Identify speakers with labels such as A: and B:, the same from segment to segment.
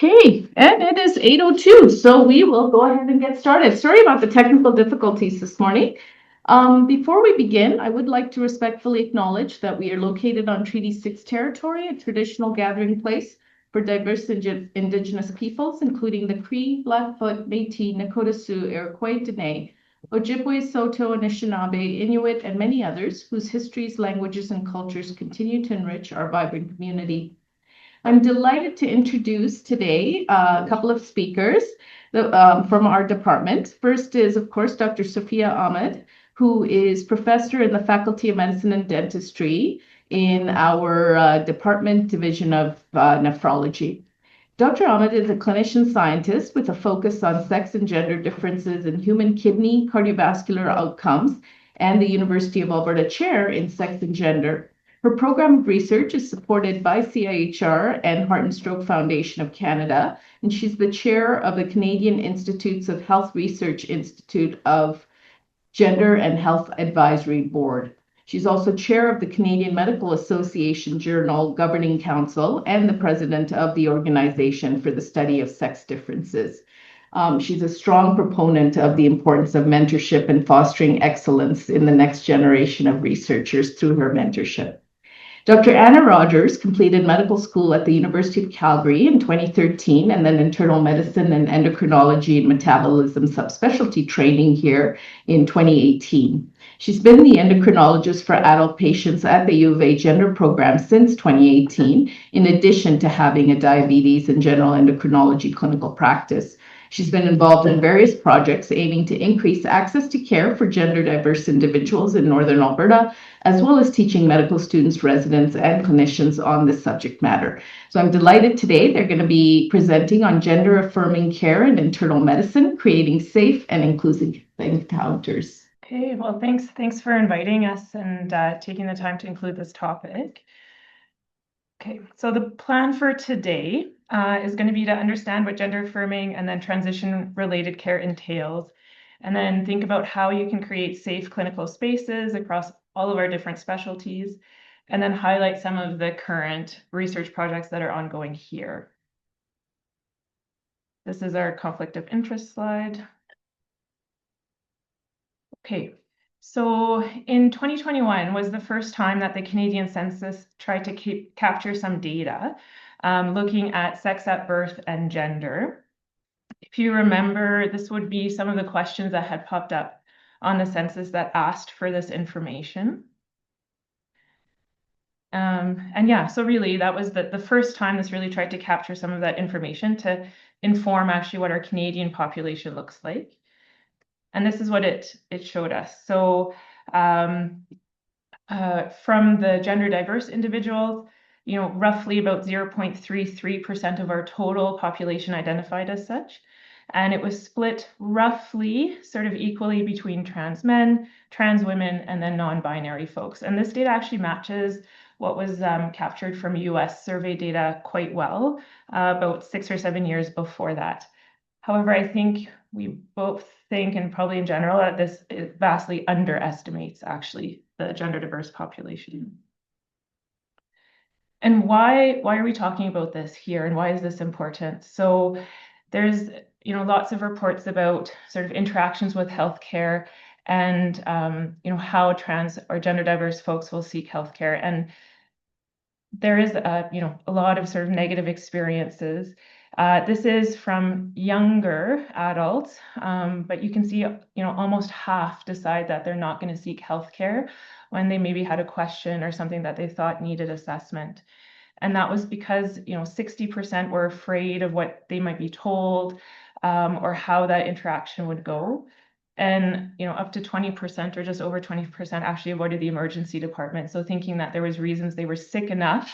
A: Okay, and it is 8:02, so we will go ahead and get started. Sorry about the technical difficulties this morning. Before we begin, I would like to respectfully acknowledge that we are located on Treaty 6 territory, a traditional gathering place for diverse Indigenous peoples, including the Cree, Blackfoot, Métis, Nakota Sioux, Iroquois, Dene, Ojibwe, Saulteaux, Anishinaabe, Inuit, and many others whose histories, languages, and cultures continue to enrich our vibrant community. I'm delighted to introduce today a couple of speakers from our department. First is, of course, Dr. Sofia Ahmed, who is professor in the Faculty of Medicine and Dentistry in our department division of nephrology. Dr. Ahmed is a clinician scientist with a focus on sex and gender differences in human kidney cardiovascular outcomes and the University of Alberta Chair in Sex and Gender. Her program of research is supported by CIHR and Heart and Stroke Foundation of Canada, and she's the chair of the Canadian Institutes of Health Research Institute of Gender and Health Advisory Board. She's also chair of the Canadian Medical Association Journal Governing Council and the president of the Organization for the Study of Sex Differences. She's a strong proponent of the importance of mentorship and fostering excellence in the next generation of researchers through her mentorship. Dr. Anna Rogers completed medical school at the University of Calgary in 2013 and then internal medicine and endocrinology and metabolism subspecialty training here in 2018. She's been the endocrinologist for adult patients at the U of A gender program since 2018, in addition to having a diabetes and general endocrinology clinical practice. She's been involved in various projects aiming to increase access to care for gender diverse individuals in Northern Alberta, as well as teaching medical students, residents, and clinicians on this subject matter. So I'm delighted today they're going to be presenting on gender affirming care in internal medicine, creating safe and inclusive encounters.
B: Okay, well, thanks for inviting us and taking the time to include this topic. Okay, so the plan for today is going to be to understand what gender affirming and then transition related care entails, and then think about how you can create safe clinical spaces across all of our different specialties, and then highlight some of the current research projects that are ongoing here. This is our conflict of interest slide. Okay, so in 2021 was the first time that the Canadian Census tried to capture some data looking at sex at birth and gender. If you remember, this would be some of the questions that had popped up on the census that asked for this information. And yeah, so really that was the first time this really tried to capture some of that information to inform actually what our Canadian population looks like. And this is what it showed us. So from the gender diverse individuals, roughly about 0.33% of our total population identified as such. And it was split roughly sort of equally between trans men, trans women, and then non-binary folks. And this data actually matches what was captured from US survey data quite well, about 6 or 7 years before that. However, I think we both think, and probably in general, that this vastly underestimates actually the gender diverse population. And why are we talking about this here, and why is this important? So there's lots of reports about sort of interactions with healthcare and how trans or gender diverse folks will seek healthcare, and there is a lot of sort of negative experiences. This is from younger adults, but you can see, almost half decide that they're not going to seek healthcare when they maybe had a question or something that they thought needed assessment. And that was because, 60% were afraid of what they might be told or how that interaction would go. And, up to 20% or just over 20% actually avoided the emergency department. So thinking that there was reasons they were sick enough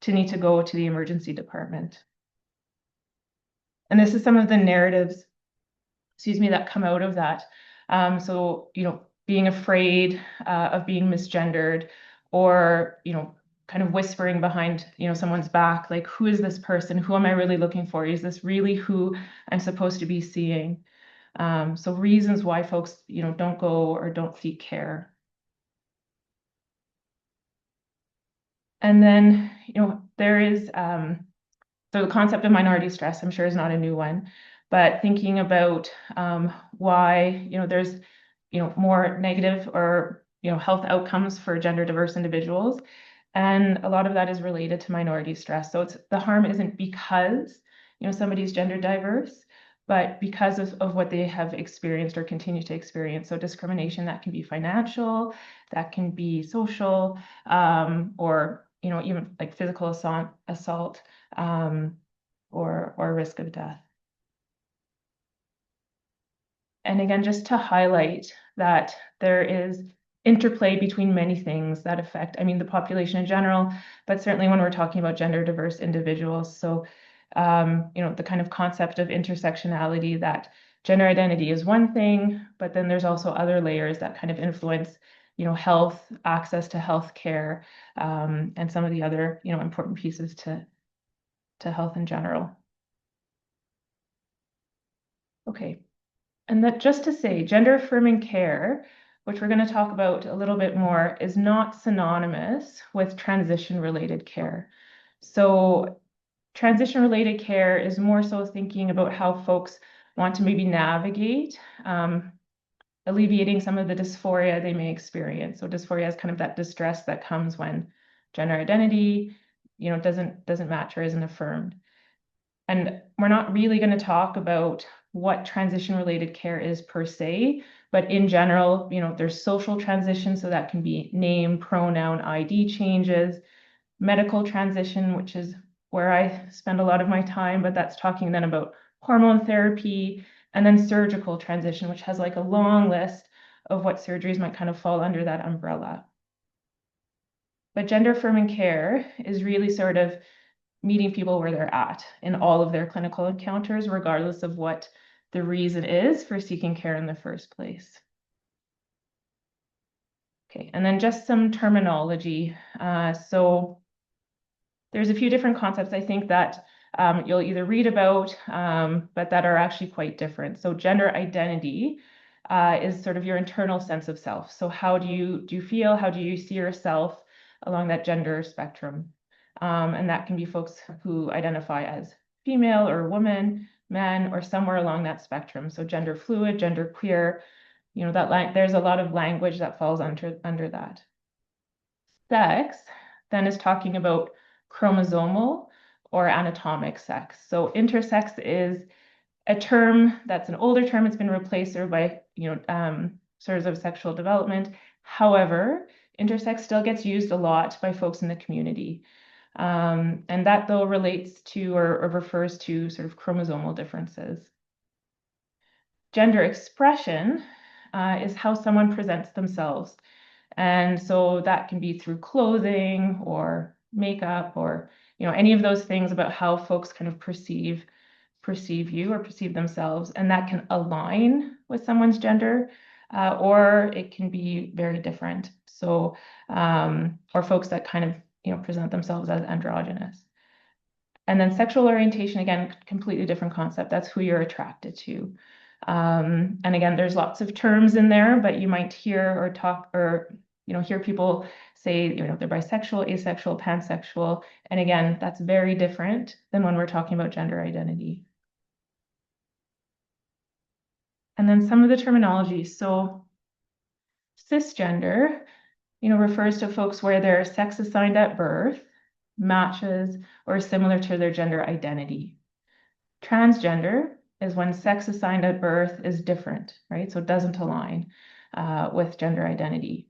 B: to need to go to the emergency department. And this is some of the narratives, that come out of that. So, being afraid of being misgendered, or, kind of whispering behind, someone's back, like, who is this person? Who am I really looking for? Is this really who I'm supposed to be seeing? So reasons why folks, don't go or don't seek care. And then, there is So the concept of minority stress, I'm sure, is not a new one, but thinking about why, there's, more negative or, health outcomes for gender diverse individuals. And a lot of that is related to minority stress. So the harm isn't because, somebody's gender diverse, but because of what they have experienced or continue to experience. So discrimination, that can be financial, that can be social, or, even like physical assault, or risk of death. And again, just to highlight that there is interplay between many things that affect, the population in general, but certainly when we're talking about gender diverse individuals. So, the kind of concept of intersectionality, that gender identity is one thing, but then there's also other layers that kind of influence, health, access to health care, and some of the other, important pieces to health in general. Okay. And that, just to say, gender affirming care, which we're going to talk about a little bit more, is not synonymous with transition related care. So transition related care is more so thinking about how folks want to maybe navigate alleviating some of the dysphoria they may experience. So dysphoria is kind of that distress that comes when gender identity, doesn't match or isn't affirmed. And we're not really going to talk about what transition related care is per se, but in general, there's social transition. So that can be name, pronoun, ID changes, medical transition, which is where I spend a lot of my time, but that's talking then about hormone therapy, and then surgical transition, which has like a long list of what surgeries might kind of fall under that umbrella. But gender affirming care is really sort of meeting people where they're at in all of their clinical encounters, regardless of what the reason is for seeking care in the first place. Okay, and then just some terminology. So there's a few different concepts I think that you'll either read about, but that are actually quite different. So gender identity is sort of your internal sense of self. So how do you feel? How do you see yourself along that gender spectrum? And that can be folks who identify as female or woman, men, or somewhere along that spectrum. So gender fluid, gender queer, there's a lot of language that falls under that. Sex then is talking about chromosomal or anatomic sex. So intersex is a term that's an older term. It's been replaced by, sort of sexual development. However, intersex still gets used a lot by folks in the community. And that though relates to or refers to sort of chromosomal differences. Gender expression is how someone presents themselves. And so that can be through clothing or makeup or, any of those things about how folks kind of perceive you or perceive themselves. And that can align with someone's gender, or it can be very different. So, or folks that kind of, present themselves as androgynous. And then sexual orientation, again, completely different concept. That's who you're attracted to. And again, there's lots of terms in there, but you might hear or talk or, hear people say, they're bisexual, asexual, pansexual. And again, that's very different than when we're talking about gender identity. And then some of the terminology. So cisgender, refers to folks where their sex assigned at birth matches or is similar to their gender identity. Transgender is when sex assigned at birth is different, right? So it doesn't align with gender identity.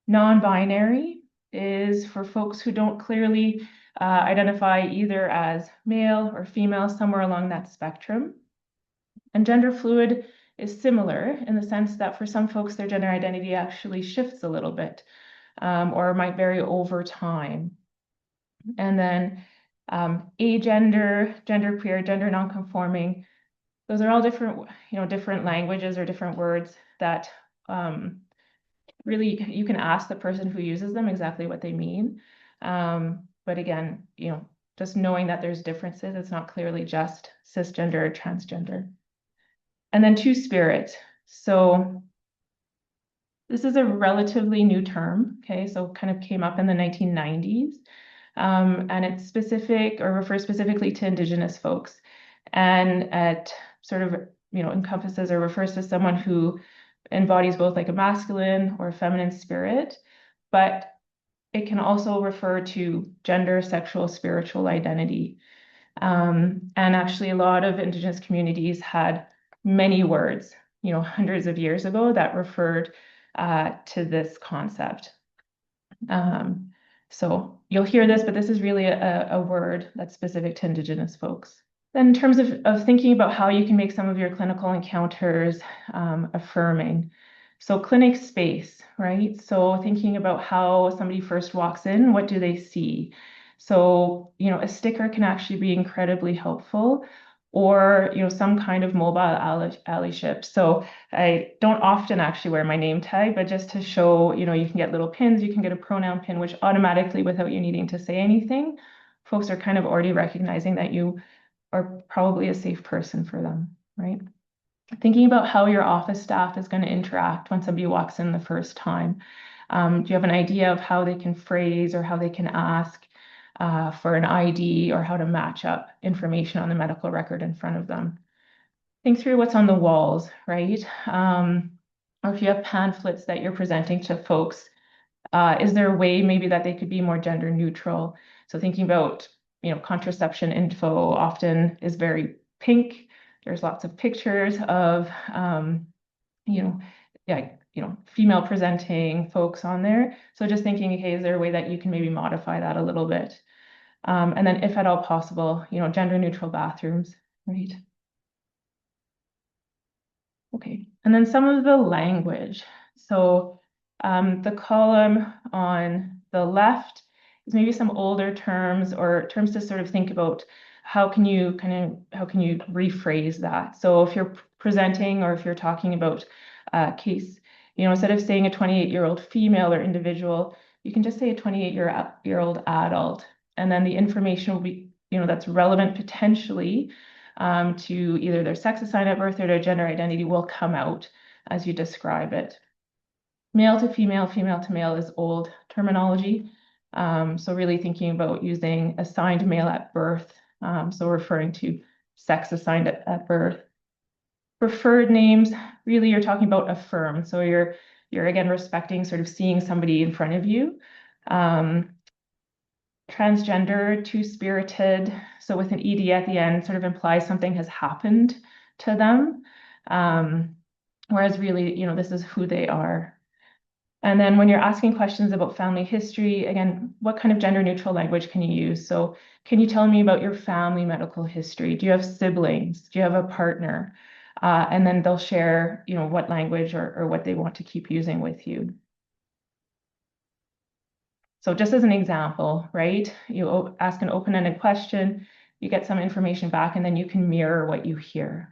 B: Non-binary is for folks who don't clearly identify either as male or female, somewhere along that spectrum. And gender fluid is similar in the sense that for some folks, their gender identity actually shifts a little bit, or might vary over time. And then agender, genderqueer, gender nonconforming, those are all different, different languages or different words that really you can ask the person who uses them exactly what they mean. But again, just knowing that there's differences, it's not clearly just cisgender or transgender. And then two-spirit. So this is a relatively new term, okay? So kind of came up in the 1990s. and it's specific or refers specifically to Indigenous folks. And it sort of, encompasses or refers to someone who embodies both like a masculine or a feminine spirit, but it can also refer to gender, sexual, spiritual identity. And actually, a lot of Indigenous communities had many words, hundreds of years ago that referred to this concept. So you'll hear this, but this is really a word that's specific to Indigenous folks. Then in terms of thinking about how you can make some of your clinical encounters affirming. So clinic space, right? So thinking about how somebody first walks in, what do they see? So, a sticker can actually be incredibly helpful, or, some kind of mobile allyship. So I don't often actually wear my name tag, but just to show, you can get little pins, you can get a pronoun pin, which automatically, without you needing to say anything, folks are kind of already recognizing that you are probably a safe person for them, right? Thinking about how your office staff is going to interact when somebody walks in the first time. Do you have an idea of how they can phrase or how they can ask for an ID, or how to match up information on the medical record in front of them? Think through what's on the walls, right? Or if you have pamphlets that you're presenting to folks, is there a way maybe that they could be more gender neutral? So thinking about, contraception info often is very pink. There's lots of pictures of, yeah, female presenting folks on there. So just thinking, okay, is there a way that you can maybe modify that a little bit? And then if at all possible, gender neutral bathrooms, right? Okay, and then some of the language. So the column on the left is maybe some older terms or terms to sort of think about how can you rephrase that. So if you're presenting or if you're talking about a case, instead of saying a 28-year-old female or individual, you can just say a 28-year-old adult. And then the information will be, that's relevant potentially to either their sex assigned at birth or their gender identity will come out as you describe it. Male to female, female to male is old terminology. So really thinking about using assigned male at birth. So referring to sex assigned at birth. Preferred names, really you're talking about affirm. So you're again respecting sort of seeing somebody in front of you. Transgender, two-spirited, so with an ed at the end sort of implies something has happened to them. Whereas really, this is who they are. And then when you're asking questions about family history, again, what kind of gender neutral language can you use? So can you tell me about your family medical history? Do you have siblings? Do you have a partner? And then they'll share, what language or what they want to keep using with you. So just as an example, right? You ask an open-ended question, you get some information back, and then you can mirror what you hear.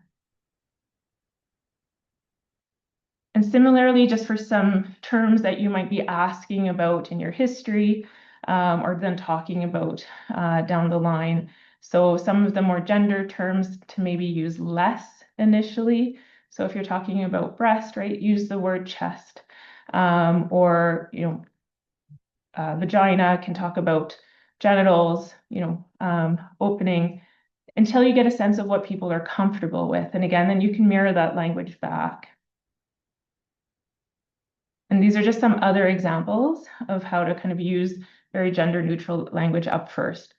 B: And similarly, just for some terms that you might be asking about in your history, or then talking about down the line. So some of the more gender terms to maybe use less initially. So if you're talking about breast, right, use the word chest, or, vagina can talk about genitals, opening, until you get a sense of what people are comfortable with. And again, then you can mirror that language back. And these are just some other examples of how to kind of use very gender neutral language up first.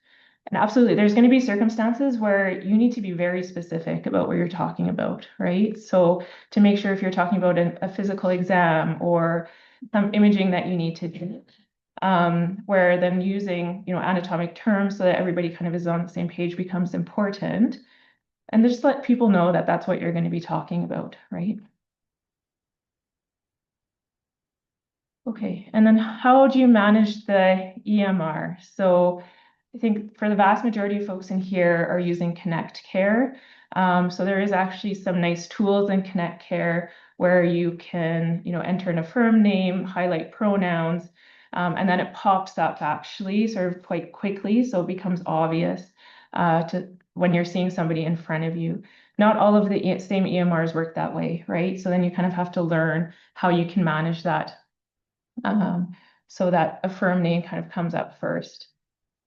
B: And absolutely, there's going to be circumstances where you need to be very specific about what you're talking about, right? So to make sure if you're talking about a physical exam or some imaging that you need to do, where then using, anatomic terms so that everybody kind of is on the same page becomes important. And just let people know that that's what you're going to be talking about, right? Okay, and then how do you manage the EMR? So I think for the vast majority of folks in here are using Connect Care. So there is actually some nice tools in Connect Care where you can, enter an affirm name, highlight pronouns, and then it pops up actually sort of quite quickly. So it becomes obvious to when you're seeing somebody in front of you. Not all of the same EMRs work that way, right? So then you kind of have to learn how you can manage that. So that affirm name kind of comes up first.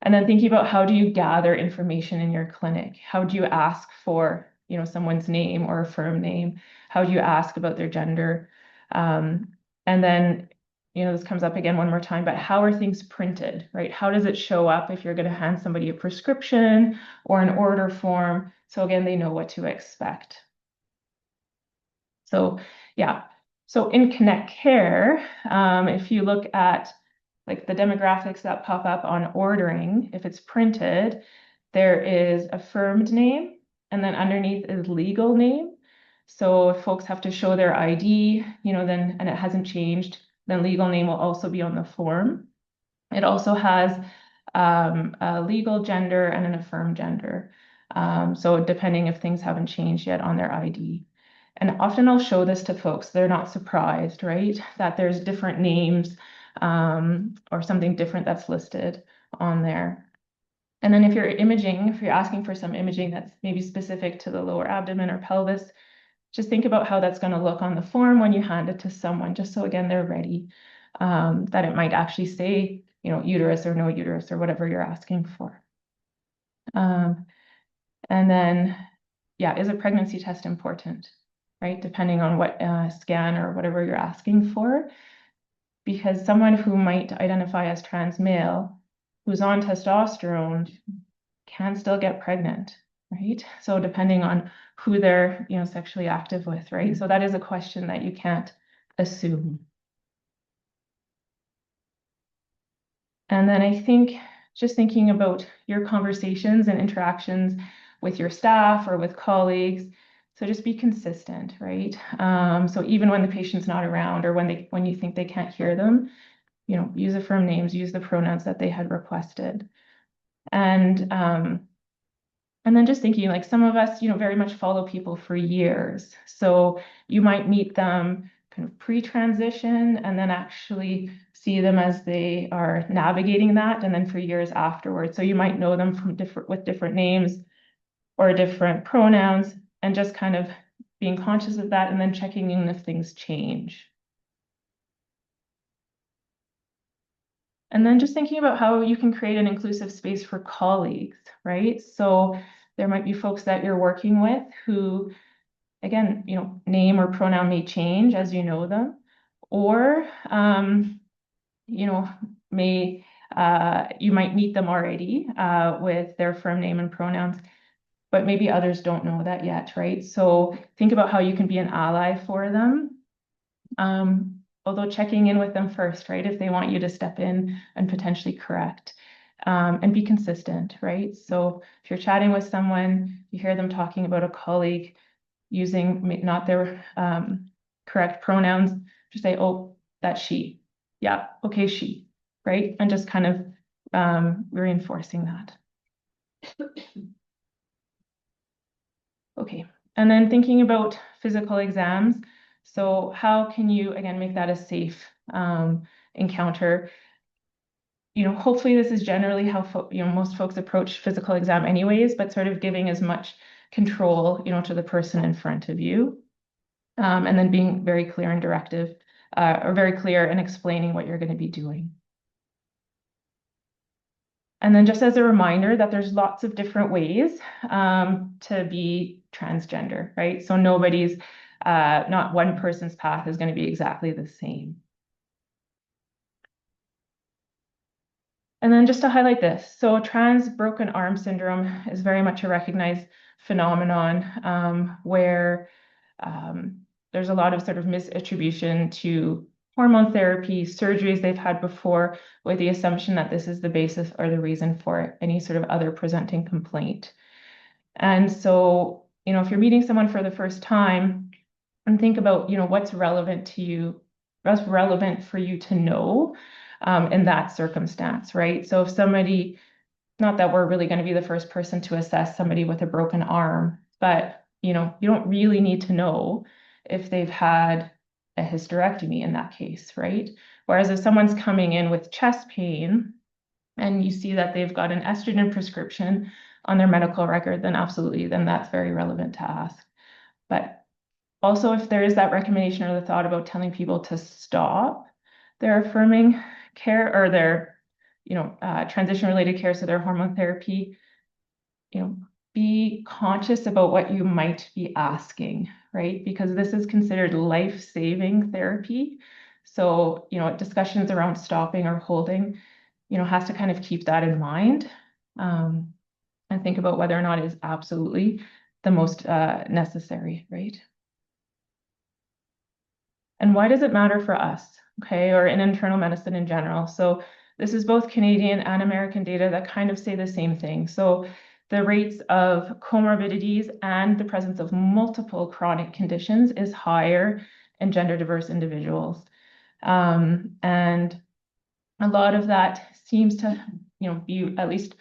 B: And then thinking about how do you gather information in your clinic? How do you ask for, someone's name or a firm name? How do you ask about their gender? And then, this comes up again one more time, but how are things printed, right? How does it show up if you're going to hand somebody a prescription or an order form? So again, they know what to expect. So yeah, so in Connect Care, if you look at like the demographics that pop up on ordering, if it's printed, there is a firmed name, and then underneath is legal name. So if folks have to show their ID, then, and it hasn't changed, then legal name will also be on the form. It also has a legal gender and an affirmed gender. So depending if things haven't changed yet on their ID. And often I'll show this to folks, they're not surprised, right? That there's different names or something different that's listed on there. And then if you're imaging, if you're asking for some imaging that's maybe specific to the lower abdomen or pelvis, just think about how that's going to look on the form when you hand it to someone, just so again, they're ready, that it might actually say, uterus or no uterus or whatever you're asking for. And then, yeah, is a pregnancy test important, right? Depending on what scan or whatever you're asking for, because someone who might identify as trans male, who's on testosterone, can still get pregnant, right? So depending on who they're, sexually active with, right? So that is a question that you can't assume. And then I think just thinking about your conversations and interactions with your staff or with colleagues. So just be consistent, right? So even when the patient's not around or when you think they can't hear them, use affirm names, use the pronouns that they had requested. And then just thinking like some of us, very much follow people for years. So you might meet them kind of pre-transition and then actually see them as they are navigating that and then for years afterwards. So you might know them from with different names or different pronouns and just kind of being conscious of that and then checking in if things change. And then just thinking about how you can create an inclusive space for colleagues, right? So there might be folks that you're working with who, again, name or pronoun may change as you know them, or, may you might meet them already with their firm name and pronouns, but maybe others don't know that yet, right? So think about how you can be an ally for them. Although checking in with them first, right? If they want you to step in and potentially correct, and be consistent, right? So if you're chatting with someone, you hear them talking about a colleague using not their correct pronouns, just say, oh, that's she. Yeah, okay, she, right? And just kind of reinforcing that. Okay, and then thinking about physical exams. So how can you, again, make that a safe encounter? Hopefully this is generally how most folks approach physical exam anyways, but sort of giving as much control, to the person in front of you. And then being very clear and directive, or very clear and explaining what you're going to be doing. And then just as a reminder that there's lots of different ways to be transgender, right? So not one person's path is going to be exactly the same. And then just to highlight this, so trans broken arm syndrome is very much a recognized phenomenon where there's a lot of sort of misattribution to hormone therapy, surgeries they've had before, with the assumption that this is the basis or the reason for any sort of other presenting complaint. And so, if you're meeting someone for the first time, and think about, what's relevant to you, what's relevant for you to know in that circumstance, right? So if somebody, not that we're really going to be the first person to assess somebody with a broken arm, but you don't really need to know if they've had a hysterectomy in that case, right? Whereas if someone's coming in with chest pain and you see that they've got an estrogen prescription on their medical record, then absolutely, then that's very relevant to ask. But also, if there is that recommendation or the thought about telling people to stop their affirming care or their transition-related care, so their hormone therapy, be conscious about what you might be asking, right? Because this is considered life-saving therapy. So, discussions around stopping or holding, has to kind of keep that in mind, and think about whether or not it is absolutely the most necessary, right? And why does it matter for us, okay, or in internal medicine in general? So this is both Canadian and American data that kind of say the same thing. So the rates of comorbidities and the presence of multiple chronic conditions is higher in gender diverse individuals. And a lot of that seems to, be at least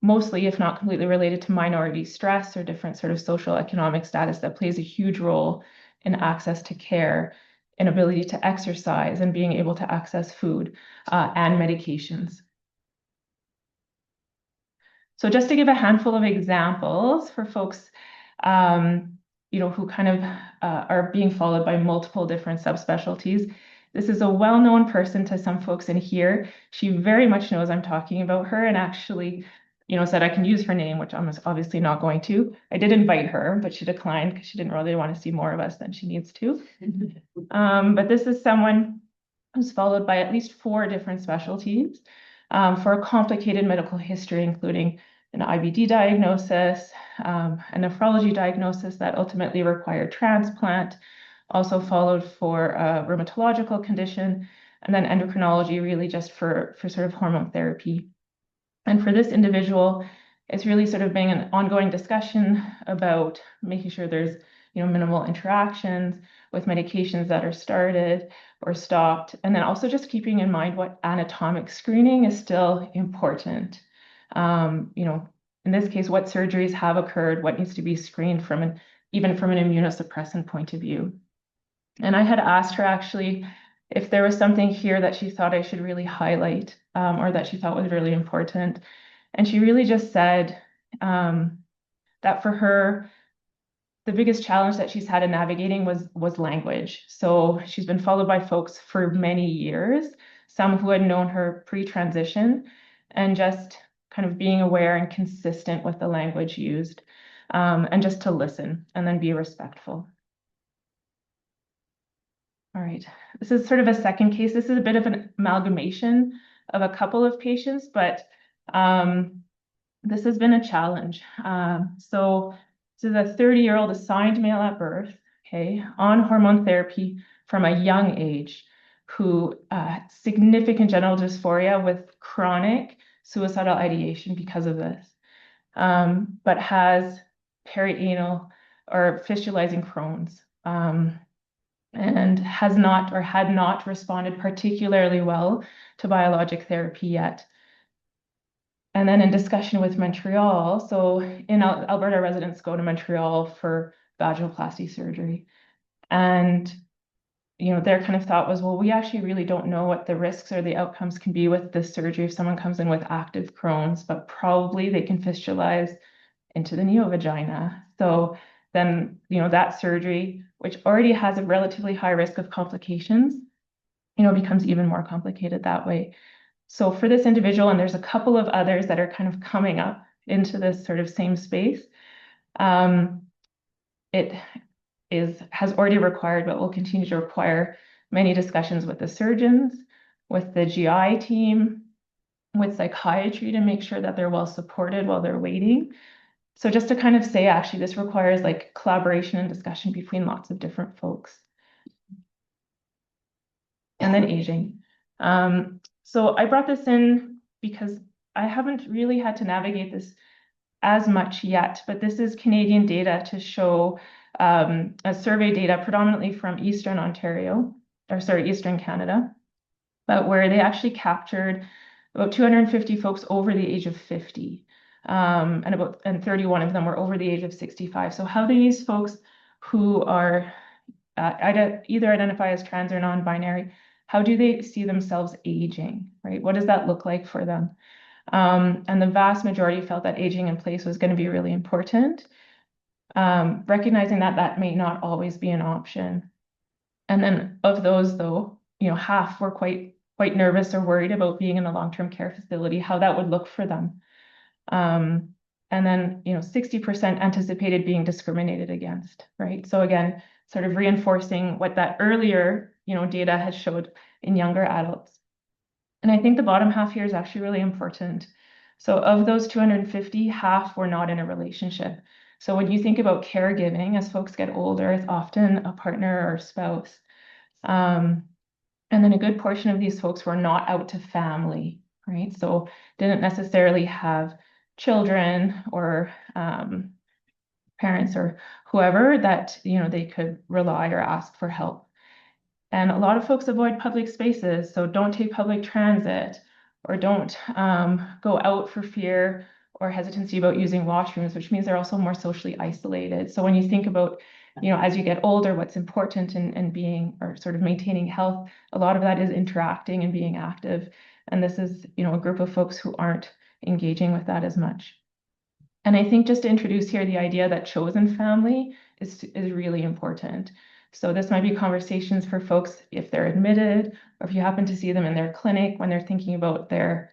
B: mostly, if not completely, related to minority stress or different sort of social economic status that plays a huge role in access to care, inability to exercise, and being able to access food and medications. So just to give a handful of examples for folks, who kind of are being followed by multiple different subspecialties. This is a well-known person to some folks in here. She very much knows I'm talking about her, and actually, said I can use her name, which I'm obviously not going to. I did invite her, but she declined because she didn't really want to see more of us than she needs to. But this is someone who's followed by at least 4 different specialties for a complicated medical history, including an IBD diagnosis, a nephrology diagnosis that ultimately required transplant, also followed for a rheumatological condition, and then endocrinology really just for sort of hormone therapy. And for this individual, it's really sort of being an ongoing discussion about making sure there's minimal interactions with medications that are started or stopped, and then also just keeping in mind what anatomic screening is still important. In this case, what surgeries have occurred, what needs to be screened even from an immunosuppressant point of view. And I had asked her actually if there was something here that she thought I should really highlight or that she thought was really important. And she really just said that for her, the biggest challenge that she's had in navigating was language. So she's been followed by folks for many years, some who had known her pre-transition, and just kind of being aware and consistent with the language used, and just to listen and then be respectful. All right, this is sort of a second case. This is a bit of an amalgamation of a couple of patients, but this has been a challenge. So this is a 30-year-old assigned male at birth, okay, on hormone therapy from a young age, who significant genital dysphoria with chronic suicidal ideation because of this, but has perianal or fistulizing Crohn's, and has not or had not responded particularly well to biologic therapy yet. And then in discussion with Montreal, so in Alberta, residents go to Montreal for vaginoplasty surgery. And, their kind of thought was, well, we actually really don't know what the risks or the outcomes can be with this surgery if someone comes in with active Crohn's, but probably they can fistulize into the neovagina. So then, that surgery, which already has a relatively high risk of complications, becomes even more complicated that way. So for this individual, and there's a couple of others that are kind of coming up into this sort of same space, it has already required, but will continue to require many discussions with the surgeons, with the GI team, with psychiatry to make sure that they're well supported while they're waiting. So just to kind of say, actually, this requires like collaboration and discussion between lots of different folks. And then aging. So I brought this in because I haven't really had to navigate this as much yet, but this is Canadian data to show a survey data predominantly from Eastern Canada, but where they actually captured about 250 folks over the age of 50, and 31 of them were over the age of 65. So how do these folks who are either identify as trans or non-binary, how do they see themselves aging, right? What does that look like for them? And the vast majority felt that aging in place was going to be really important, recognizing that that may not always be an option. And then of those, though, half were quite quite nervous or worried about being in a long-term care facility, how that would look for them. And then, 60% anticipated being discriminated against, right? So again, sort of reinforcing what that earlier, data has showed in younger adults. And I think the bottom half here is actually really important. So of those 250, half were not in a relationship. So when you think about caregiving, as folks get older, it's often a partner or spouse. And then a good portion of these folks were not out to family, right? So didn't necessarily have children or parents or whoever that, they could rely or ask for help. And a lot of folks avoid public spaces, so don't take public transit or don't go out for fear or hesitancy about using washrooms, which means they're also more socially isolated. So when you think about, as you get older, what's important in being or sort of maintaining health, a lot of that is interacting and being active. And this is, a group of folks who aren't engaging with that as much. And I think just to introduce here the idea that chosen family is really important. So this might be conversations for folks if they're admitted, or if you happen to see them in their clinic when they're thinking about their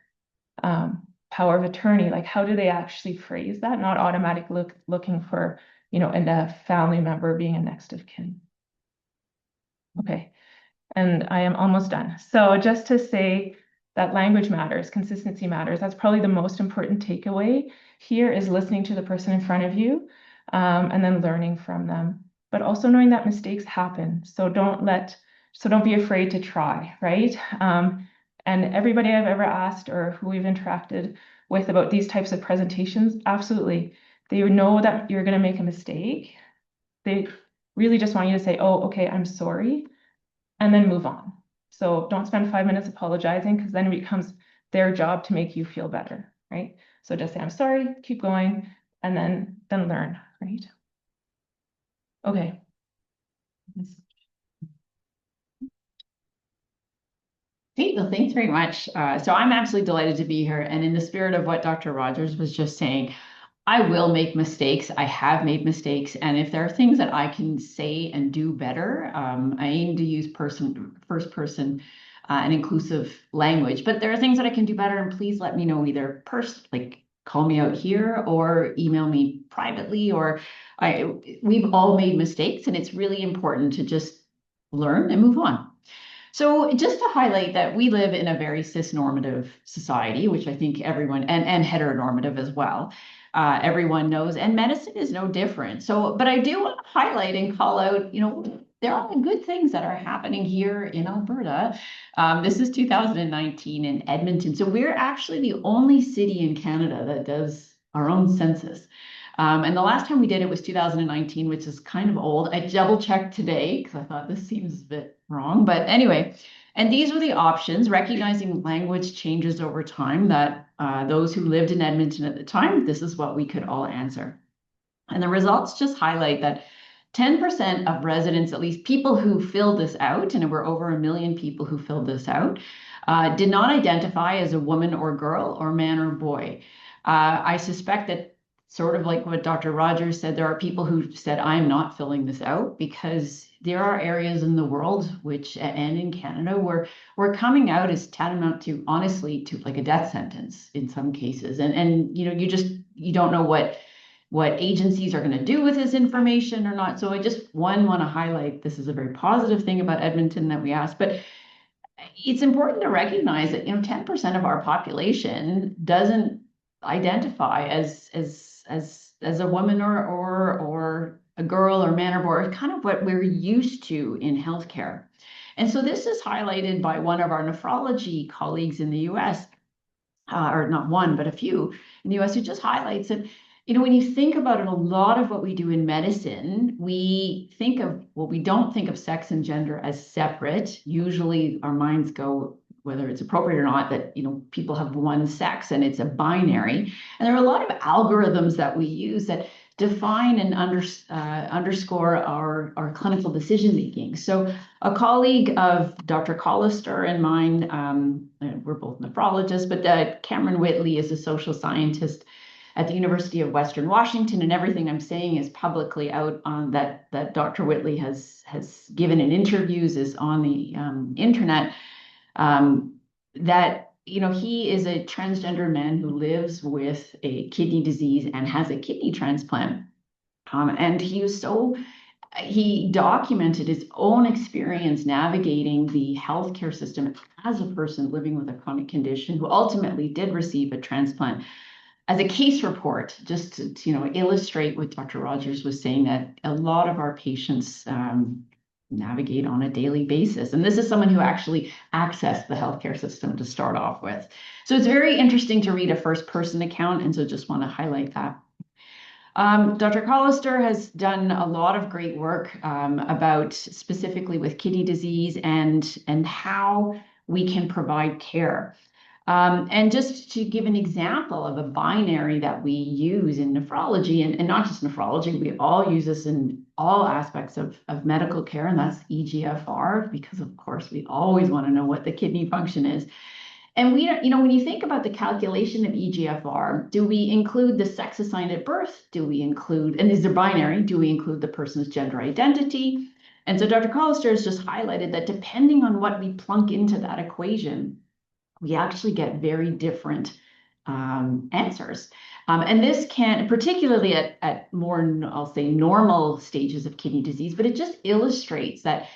B: power of attorney, like how do they actually phrase that? Not automatically looking for, a family member being a next of kin. Okay, and I am almost done. So just to say that language matters, consistency matters. That's probably the most important takeaway here is listening to the person in front of you and then learning from them, but also knowing that mistakes happen. So don't be afraid to try, right? And everybody I've ever asked or who we've interacted with about these types of presentations, absolutely. They know that you're going to make a mistake. They really just want you to say, oh, okay, I'm sorry, and then move on. So don't spend 5 minutes apologizing because then it becomes their job to make you feel better, right? So just say, I'm sorry, keep going, and then learn, right? Okay.
C: Great, well, thanks very much. So I'm absolutely delighted to be here. And in the spirit of what Dr. Rogers was just saying, I will make mistakes. I have made mistakes. And if there are things that I can say and do better, I aim to use first person and inclusive language. But there are things that I can do better. And please let me know either call me out here or email me privately. We've all made mistakes, and it's really important to just learn and move on. So just to highlight that we live in a very cisnormative society, which I think everyone, and heteronormative as well, everyone knows, and medicine is no different. So, but I do want to highlight and call out, there are good things that are happening here in Alberta. This is 2019 in Edmonton. So we're actually the only city in Canada that does our own census. And the last time we did it was 2019, which is kind of old. I double checked today because I thought this seems a bit wrong. But anyway, and these were the options, recognizing language changes over time, that those who lived in Edmonton at the time, this is what we could all answer. And the results just highlight that 10% of residents, at least people who filled this out, and we're over 1 million people who filled this out, did not identify as a woman or girl or man or boy. I suspect that, sort of like what Dr. Rogers said, there are people who said, I'm not filling this out, because there are areas in the world and in Canada where coming out is tantamount to, honestly, to like a death sentence in some cases. And you don't know what agencies are going to do with this information or not. So I just want to highlight, this is a very positive thing about Edmonton that we asked, but it's important to recognize that 10% of our population doesn't identify as a woman or a girl or man or boy. It's kind of what we're used to in healthcare. And so this is highlighted by one of our nephrology colleagues in the US, or not one, but a few in the US, who just highlights that, when you think about it, a lot of what we do in medicine, we don't think of sex and gender as separate. Usually our minds go, whether it's appropriate or not, that people have one sex and it's a binary. And there are a lot of algorithms that we use that define and underscore our clinical decision making. So a colleague of Dr. Collister and mine, we're both nephrologists, but Cameron Whitley is a social scientist at the University of Western Washington, and everything I'm saying is publicly out on that Dr. Whitley has given in interviews, is on the internet. that, he is a transgender man who lives with a kidney disease and has a kidney transplant. And he documented his own experience navigating the healthcare system as a person living with a chronic condition who ultimately did receive a transplant as a case report, just to illustrate what Dr. Rogers was saying, that a lot of our patients navigate on a daily basis. And this is someone who actually accessed the healthcare system to start off with. So it's very interesting to read a first person account. And so just want to highlight that. Dr. Collister has done a lot of great work about specifically with kidney disease and how we can provide care. And just to give an example of a binary that we use in nephrology, and not just nephrology, we all use this in all aspects of medical care, and that's EGFR, because of course we always want to know what the kidney function is. And when you think about the calculation of EGFR, do we include the sex assigned at birth? Do we include, and these are binary, do we include the person's gender identity? And so Dr. Collister has just highlighted that depending on what we plunk into that equation, we actually get very different answers. And this can, particularly at more, I'll say, normal stages of kidney disease, but it just illustrates that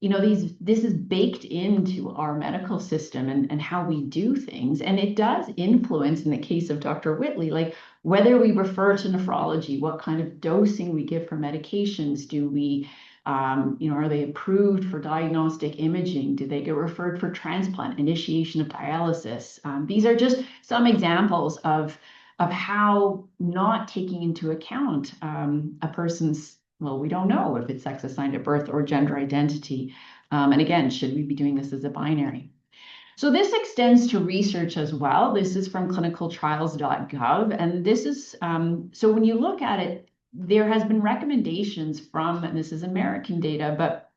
C: this is baked into our medical system and how we do things. And it does influence, in the case of Dr. Whitley, like whether we refer to nephrology, what kind of dosing we give for medications. Do we, are they approved for diagnostic imaging? Do they get referred for transplant, initiation of dialysis? These are just some examples of how not taking into account a person's, well, we don't know if it's sex assigned at birth or gender identity. And again, should we be doing this as a binary? So this extends to research as well. This is from clinicaltrials.gov. And this is, so when you look at it, there has been recommendations from, and this is American data, but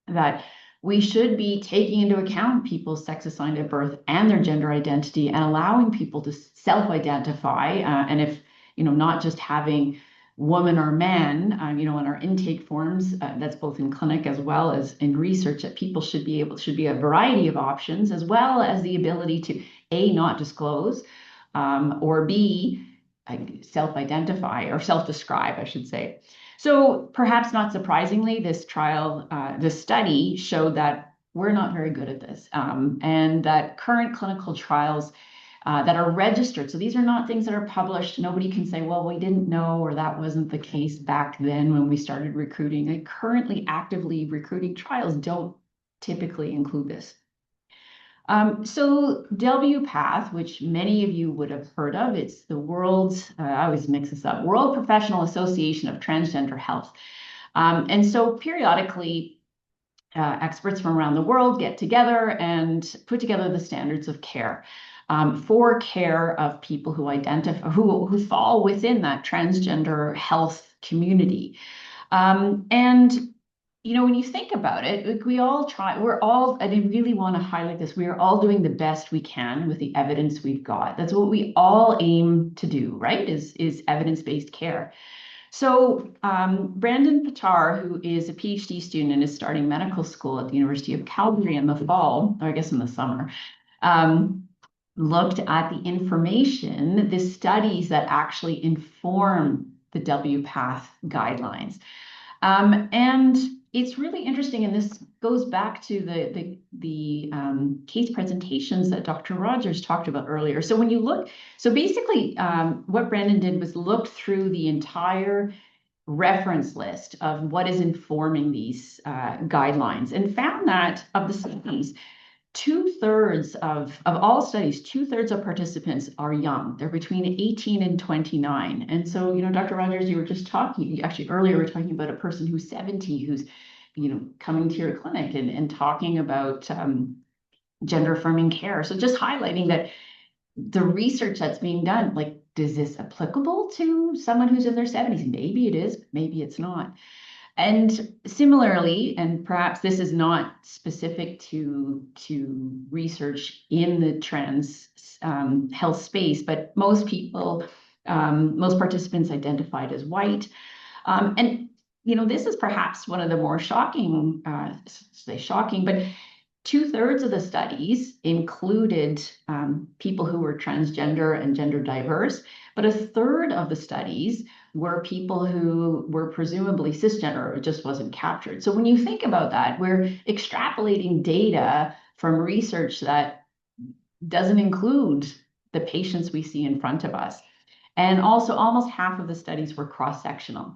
C: that we should be taking into account people's sex assigned at birth and their gender identity and allowing people to self-identify. And if, not just having woman or man, in our intake forms, that's both in clinic as well as in research, that people should be a variety of options, as well as the ability to A, not disclose, or B, self-identify or self-describe, I should say. So perhaps not surprisingly, this study showed that we're not very good at this, and that current clinical trials that are registered. So these are not things that are published. Nobody can say, well, we didn't know, or that wasn't the case back then when we started recruiting. Like currently actively recruiting trials don't typically include this. So WPATH, which many of you would have heard of, it's the world's, I always mix this up, World Professional Association of Transgender Health. And so periodically, experts from around the world get together and put together the standards of care for care of people who identify, who fall within that transgender health community. And when you think about it, like and I really want to highlight this, we are all doing the best we can with the evidence we've got. That's what we all aim to do, right? Is evidence-based care. So Brandon Pitar, who is a PhD student and is starting medical school at the University of Calgary in the fall, or I guess in the summer, looked at the information, the studies that actually inform the WPATH guidelines. And it's really interesting, and this goes back to the case presentations that Dr. Rogers talked about earlier. So when you look, so basically what Brandon did was look through the entire reference list of what is informing these guidelines and found that of the studies, 2/3 of all studies, 2/3 of participants are young. They're between 18 and 29. And so, Dr. Rogers, you were just talking, actually earlier, we were talking about a person who's 70, who's, coming to your clinic and talking about gender affirming care. So just highlighting that the research that's being done, like, is this applicable to someone who's in their 70s? Maybe it is, maybe it's not. And similarly, and perhaps this is not specific to research in the trans health space, but most participants identified as white. And this is perhaps one of the more shocking, but 2/3 of the studies included people who were transgender and gender diverse, but 1/3 of the studies were people who were presumably cisgender. It just wasn't captured. So when you think about that, we're extrapolating data from research that doesn't include the patients we see in front of us. And also almost half of the studies were cross-sectional.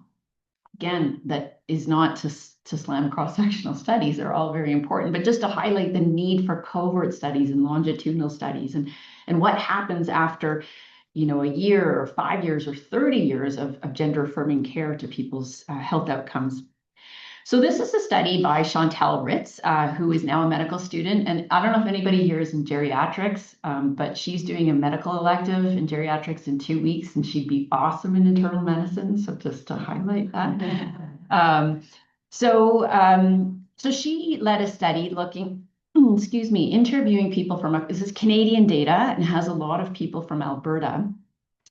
C: Again, that is not to slam cross-sectional studies. They're all very important, but just to highlight the need for cohort studies and longitudinal studies and what happens after, a year or 5 years or 30 years of gender affirming care to people's health outcomes. So this is a study by Chantal Ritz, who is now a medical student. And I don't know if anybody here is in geriatrics, but she's doing a medical elective in geriatrics in 2 weeks, and she'd be awesome in internal medicine. So just to highlight that. So she led a study looking, interviewing people from, this is Canadian data and has a lot of people from Alberta.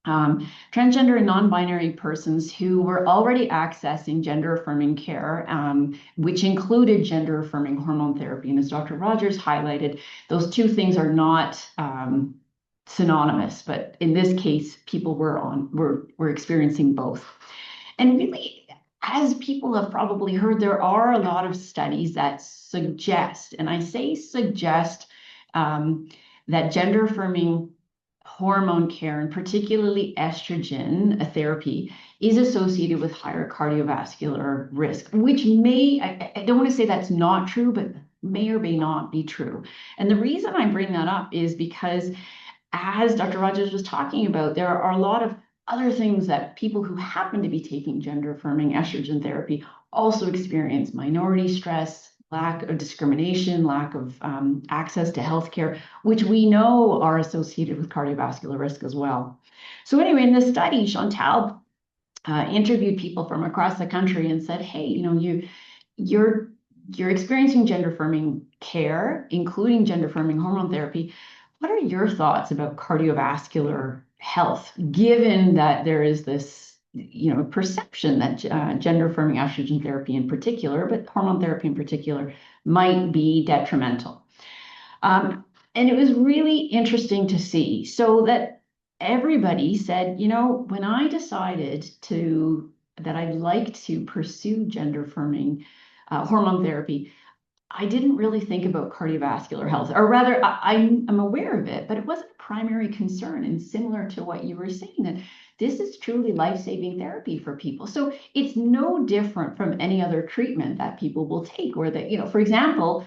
C: Transgender and non-binary persons who were already accessing gender-affirming care, which included gender-affirming hormone therapy. And as Dr. Rogers highlighted, those two things are not synonymous, but in this case, people were experiencing both. And really, as people have probably heard, there are a lot of studies that suggest, and I say suggest, that gender-affirming hormone care, and particularly estrogen therapy, is associated with higher cardiovascular risk, which I don't want to say that's not true, but may or may not be true. And the reason I bring that up is because, as Dr. Rogers was talking about, there are a lot of other things that people who happen to be taking gender-affirming estrogen therapy also experience: minority stress, lack of discrimination, lack of access to healthcare, which we know are associated with cardiovascular risk as well. So anyway, in this study, Chantal interviewed people from across the country and said, hey, you're experiencing gender-affirming care, including gender-affirming hormone therapy. What are your thoughts about cardiovascular health, given that there is this perception that gender-affirming estrogen therapy in particular, but hormone therapy in particular, might be detrimental? And it was really interesting to see. So that everybody said, when I decided that I'd like to pursue gender-affirming hormone therapy, I didn't really think about cardiovascular health, or rather, I'm aware of it, but it wasn't a primary concern. And similar to what you were saying, that this is truly life-saving therapy for people. So it's no different from any other treatment that people will take, or that, for example,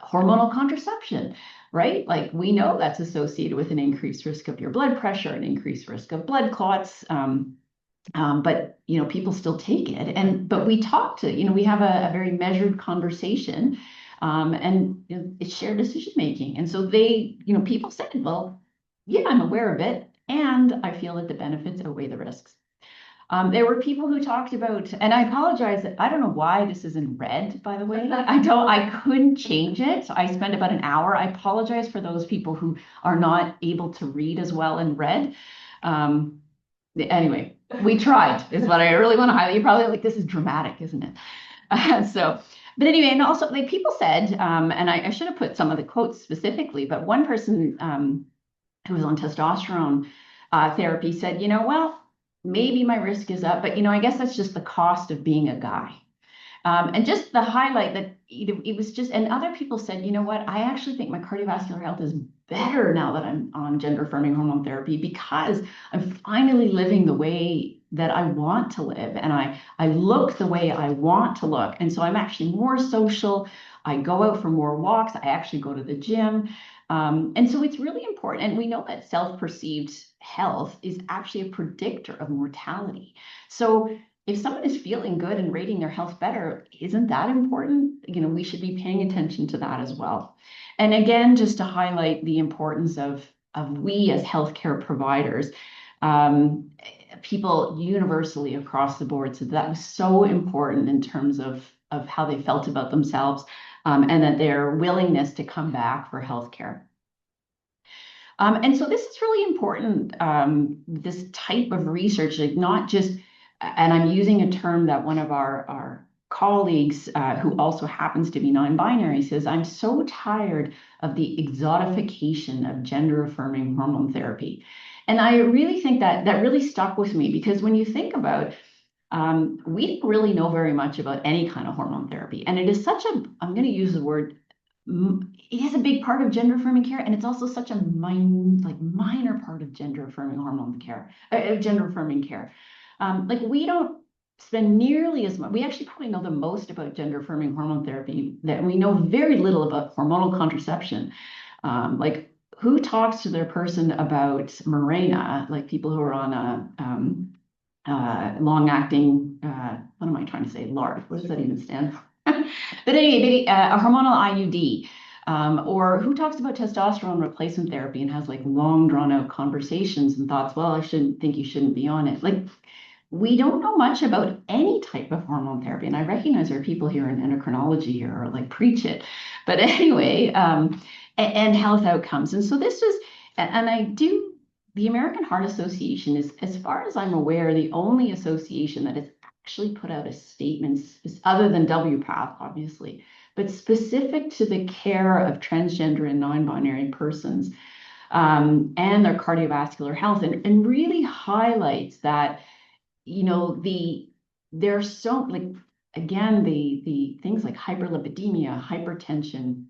C: hormonal contraception, right? Like, we know that's associated with an increased risk of your blood pressure, an increased risk of blood clots. But people still take it, but we talk to, we have a very measured conversation, and it's shared decision making. And so people said, well, yeah, I'm aware of it, and I feel that the benefits outweigh the risks. There were people who talked about, and I apologize, I don't know why this is in red, by the way. I couldn't change it. I spent about an hour. I apologize for those people who are not able to read as well in red. Anyway, we tried, is what I really want to highlight. You're probably like, this is dramatic, isn't it? But anyway, and also, like, people said, and I should have put some of the quotes specifically, but one person who was on testosterone therapy said, well, maybe my risk is up, but I guess that's just the cost of being a guy. And just the highlight that it was just, and other people said, what, I actually think my cardiovascular health is better now that I'm on gender-affirming hormone therapy, because I'm finally living the way that I want to live, and I look the way I want to look. And so I'm actually more social. I go out for more walks. I actually go to the gym. And so it's really important. And we know that self-perceived health is actually a predictor of mortality. So if someone is feeling good and rating their health better, isn't that important? We should be paying attention to that as well. And again, just to highlight the importance of we as healthcare providers, people universally across the board said that was so important in terms of how they felt about themselves, and that their willingness to come back for healthcare. And so this is really important, this type of research, like not just, and I'm using a term that one of our colleagues who also happens to be non-binary says, I'm so tired of the exotification of gender-affirming hormone therapy. And I really think that really stuck with me, because when you think about we don't really know very much about any kind of hormone therapy. And it is such a, I'm going to use the word, it is a big part of gender affirming care. And it's also such a minor part of gender affirming hormone care, gender affirming care. Like we don't spend nearly as much, we actually probably know the most about gender affirming hormone therapy, that we know very little about hormonal contraception. Like who talks to their person about Mirena, like people who are on a long-acting, what am I trying to say? LARD. What does that even stand for? But anyway, a hormonal IUD. Or who talks about testosterone replacement therapy and has like long drawn-out conversations and thoughts, well, I shouldn't think you shouldn't be on it. Like, we don't know much about any type of hormone therapy. And I recognize there are people here in endocrinology here who are like, preach it. But anyway, and health outcomes. And so this was, and I do, the American Heart Association is, as far as I'm aware, the only association that has actually put out a statement, other than WPATH, obviously, but specific to the care of transgender and non-binary persons and their cardiovascular health, and really highlights that, you know, there's so, like, again, the things like hyperlipidemia, hypertension,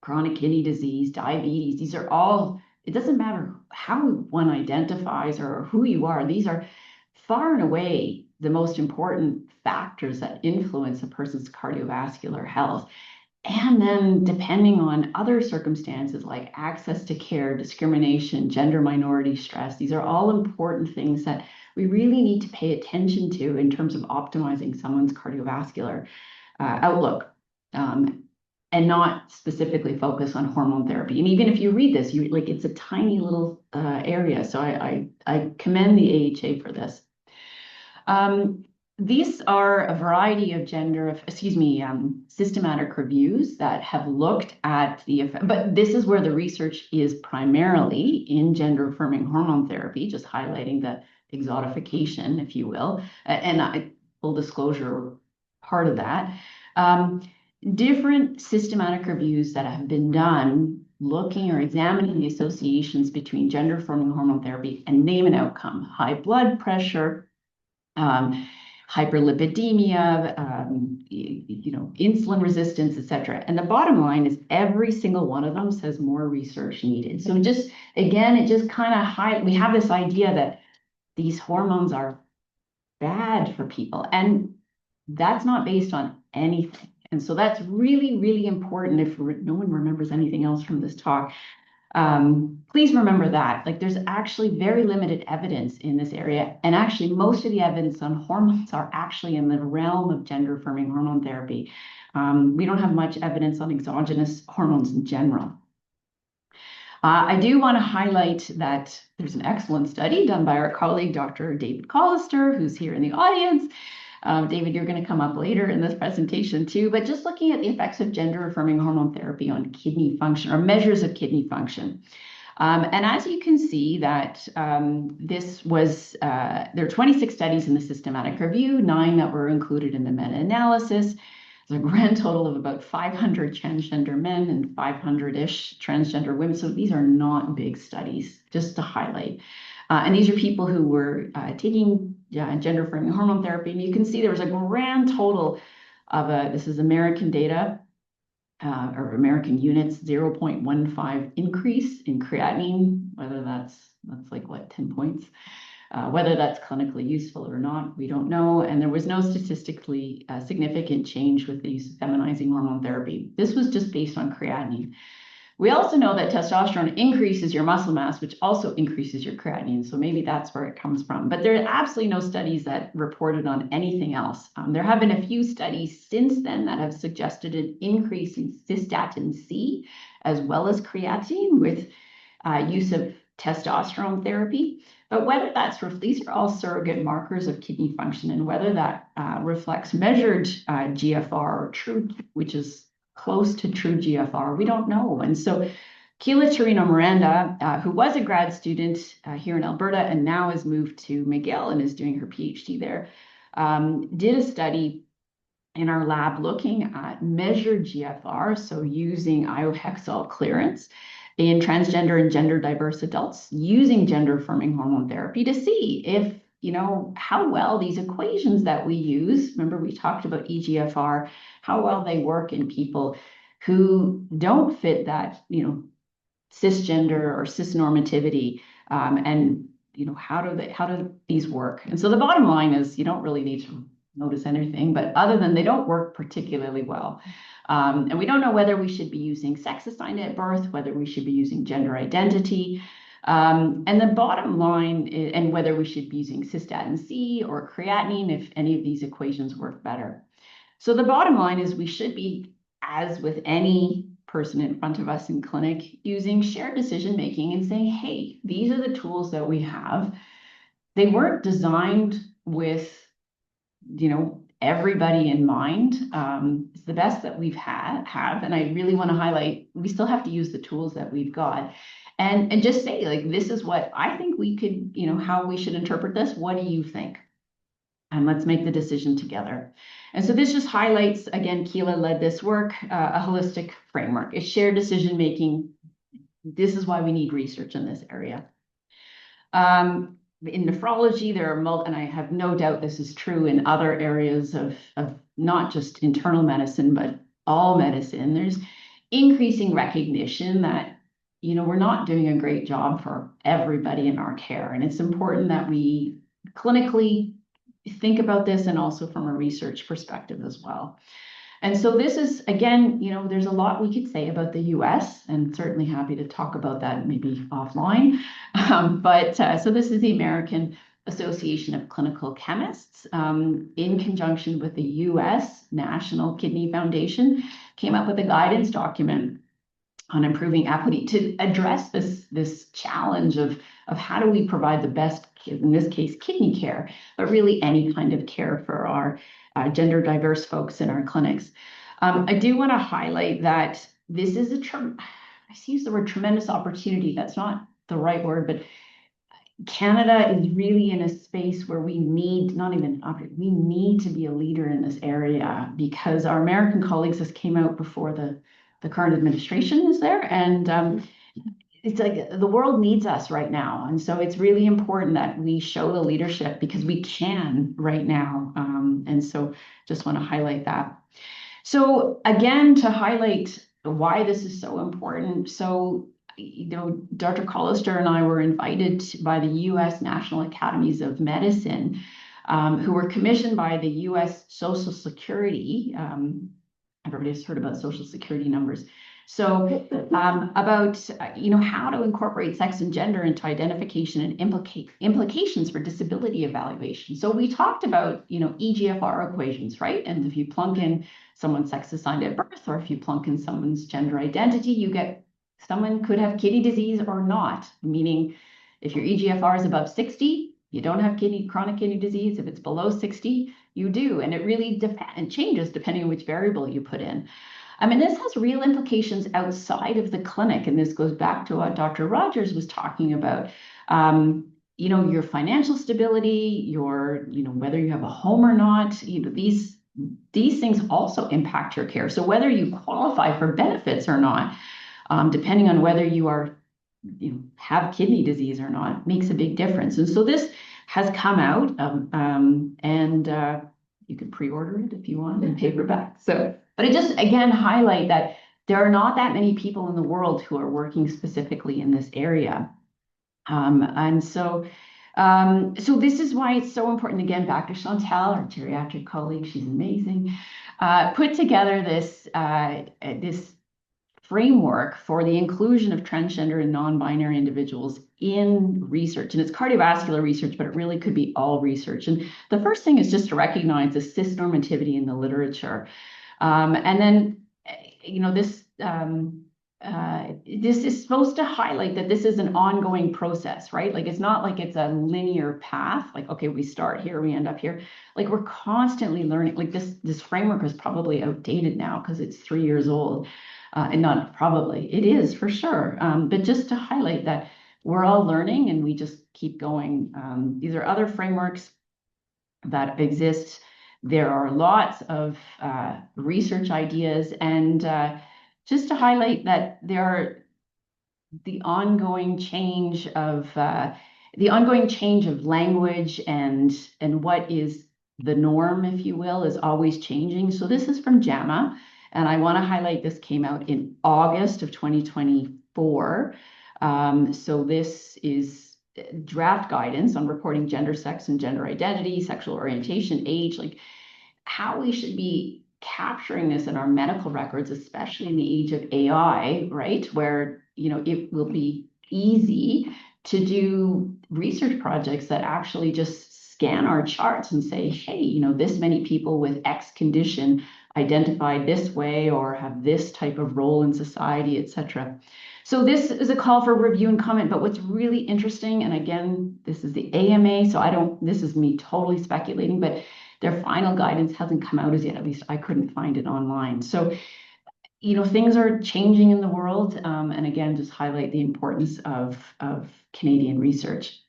C: chronic kidney disease, diabetes, these are all, it doesn't matter how one identifies or who you are, these are far and away the most important factors that influence a person's cardiovascular health. And then depending on other circumstances like access to care, discrimination, gender minority stress, these are all important things that we really need to pay attention to in terms of optimizing someone's cardiovascular outlook. And not specifically focus on hormone therapy. And even if you read this, you like, it's a tiny little area. So I commend the AHA for this. These are a variety of systematic reviews that have looked at the effect, but this is where the research is primarily in gender affirming hormone therapy, just highlighting the exotification, if you will, and full disclosure, part of that. Different systematic reviews that have been done looking or examining the associations between gender affirming hormone therapy and name and outcome, high blood pressure, hyperlipidemia, insulin resistance, etc. And the bottom line is every single one of them says more research needed. So just, again, it just kind of we have this idea that these hormones are bad for people, and that's not based on anything. And so that's really, really important. If no one remembers anything else from this talk, please remember that. Like, there's actually very limited evidence in this area. And actually, most of the evidence on hormones are actually in the realm of gender affirming hormone therapy. We don't have much evidence on exogenous hormones in general. I do want to highlight that there's an excellent study done by our colleague, Dr. David Collister, who's here in the audience. David, you're going to come up later in this presentation too, but just looking at the effects of gender affirming hormone therapy on kidney function, or measures of kidney function. And as you can see that this was, there are 26 studies in the systematic review, 9 that were included in the meta-analysis. There's a grand total of about 500 transgender men and 500-ish transgender women. So these are not big studies, just to highlight. And these are people who were taking gender affirming hormone therapy. And you can see there was a grand total of, this is American data, or American units, 0.15 increase in creatinine, whether that's like what, 10 points. Whether that's clinically useful or not, we don't know. And there was no statistically significant change with the use of feminizing hormone therapy. This was just based on creatinine. We also know that testosterone increases your muscle mass, which also increases your creatinine. So maybe that's where it comes from. But there are absolutely no studies that reported on anything else. There have been a few studies since then that have suggested an increase in cystatin C as well as creatinine with use of testosterone therapy. But whether that's, these are all surrogate markers of kidney function, and whether that reflects measured GFR or true, which is close to true GFR, we don't know. And so Keila Torino Miranda, who was a grad student here in Alberta and now has moved to McGill and is doing her PhD there, did a study in our lab looking at measured GFR, so using iohexol clearance in transgender and gender diverse adults using gender affirming hormone therapy to see if, how well these equations that we use, remember we talked about EGFR, how well they work in people who don't fit that, cisgender or cisnormativity, and how do these work? And so the bottom line is you don't really need to notice anything, but other than they don't work particularly well. And we don't know whether we should be using sex assigned at birth, whether we should be using gender identity. And the bottom line is, and whether we should be using cystatin C or creatinine, if any of these equations work better. So the bottom line is we should be, as with any person in front of us in clinic, using shared decision making and saying, hey, these are the tools that we have. They weren't designed with everybody in mind. It's the best that we've have. And I really want to highlight, we still have to use the tools that we've got and just say, like, this is what I think we could, how we should interpret this. What do you think? And let's make the decision together. And so this just highlights, again, Keela led this work, a holistic framework. It's shared decision making. This is why we need research in this area. In nephrology, there are and I have no doubt this is true in other areas of not just internal medicine, but all medicine. There's increasing recognition that, we're not doing a great job for everybody in our care. And it's important that we clinically think about this and also from a research perspective as well. And so this is, again, there's a lot we could say about the US, and certainly happy to talk about that maybe offline. So this is the American Association of Clinical Chemists, in conjunction with the US National Kidney Foundation, came up with a guidance document on improving equity to address this challenge of how do we provide the best, in this case, kidney care, but really any kind of care for our gender diverse folks in our clinics. I do want to highlight that this is I use the word tremendous opportunity. That's not the right word, but Canada is really in a space where we need, we need to be a leader in this area, because our American colleagues just came out before the current administration is there. And it's like the world needs us right now. And so it's really important that we show the leadership, because we can right now. And so just want to highlight that. So again, to highlight why this is so important. So, Dr. Collister and I were invited by the US National Academies of Medicine, who were commissioned by the US Social Security. Everybody's heard about Social Security numbers. So about, how to incorporate sex and gender into identification and implications for disability evaluation. So we talked about, EGFR equations, right? And if you plunk in someone's sex assigned at birth, or if you plunk in someone's gender identity, you get someone could have kidney disease or not, meaning if your EGFR is above 60, you don't have chronic kidney disease. If it's below 60, you do. And it really changes depending on which variable you put in. I mean, this has real implications outside of the clinic. And this goes back to what Dr. Rogers was talking about. Your financial stability, your, whether you have a home or not, these things also impact your care. So whether you qualify for benefits or not, depending on whether you are, have kidney disease or not, makes a big difference. And so this has come out, and you can pre-order it if you want in paperback. So, but it just, again, highlight that there are not that many people in the world who are working specifically in this area. And so this is why it's so important. Again, back to Chantal, our geriatric colleague, she's amazing, put together this framework for the inclusion of transgender and non-binary individuals in research. And it's cardiovascular research, but it really could be all research. And the first thing is just to recognize the cisnormativity in the literature. And then, this is supposed to highlight that this is an ongoing process, right? Like, it's not like it's a linear path. Like, okay, we start here, we end up here. Like, we're constantly learning. Like, this framework is probably outdated now because it's 3 years old. And not probably, it is for sure. But just to highlight that we're all learning and we just keep going. These are other frameworks that exist There are lots of research ideas, and just to highlight that there are the ongoing change of language and what is the norm, if you will, is always changing. So this is from JAMA, and I want to highlight this came out in August of 2024. So this is draft guidance on reporting gender, sex, and gender identity, sexual orientation, age, like how we should be capturing this in our medical records, especially in the age of AI, right? Where, it will be easy to do research projects that actually just scan our charts and say, hey, this many people with X condition identified this way or have this type of role in society, etc. So this is a call for review and comment, but what's really interesting, and again, this is the AMA, so this is me totally speculating, but their final guidance hasn't come out as yet. At least I couldn't find it online. So, things are changing in the world. And again, just highlight the importance of Canadian research.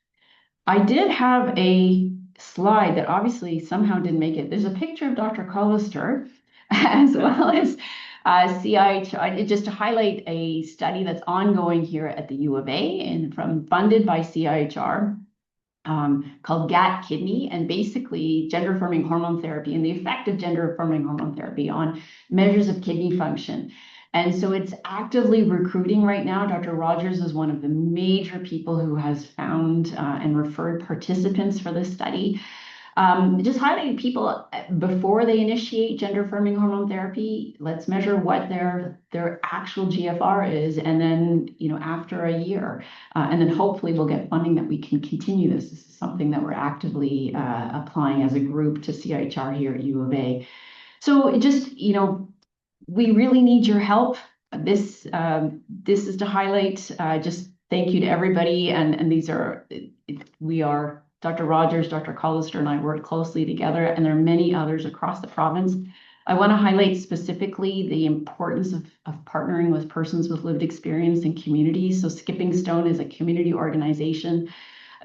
C: I did have a slide that obviously somehow didn't make it. There's a picture of Dr. Collister as well as CIHR, just to highlight a study that's ongoing here at the U of A and funded by CIHR. Called GAT Kidney, and basically gender affirming hormone therapy and the effect of gender affirming hormone therapy on measures of kidney function. And so it's actively recruiting right now. Dr. Rogers is one of the major people who has found and referred participants for this study. Just highlighting people before they initiate gender affirming hormone therapy, let's measure what their actual GFR is, and then after a year, and then hopefully we'll get funding that we can continue this. This is something that we're actively applying as a group to CIHR here at U of A. So just we really need your help. This is to highlight. Just thank you to everybody, and these are we are. Dr. Rogers, Dr. Collister, and I worked closely together, and there are many others across the province. I want to highlight specifically the importance of partnering with persons with lived experience in communities. So Skipping Stone is a community organization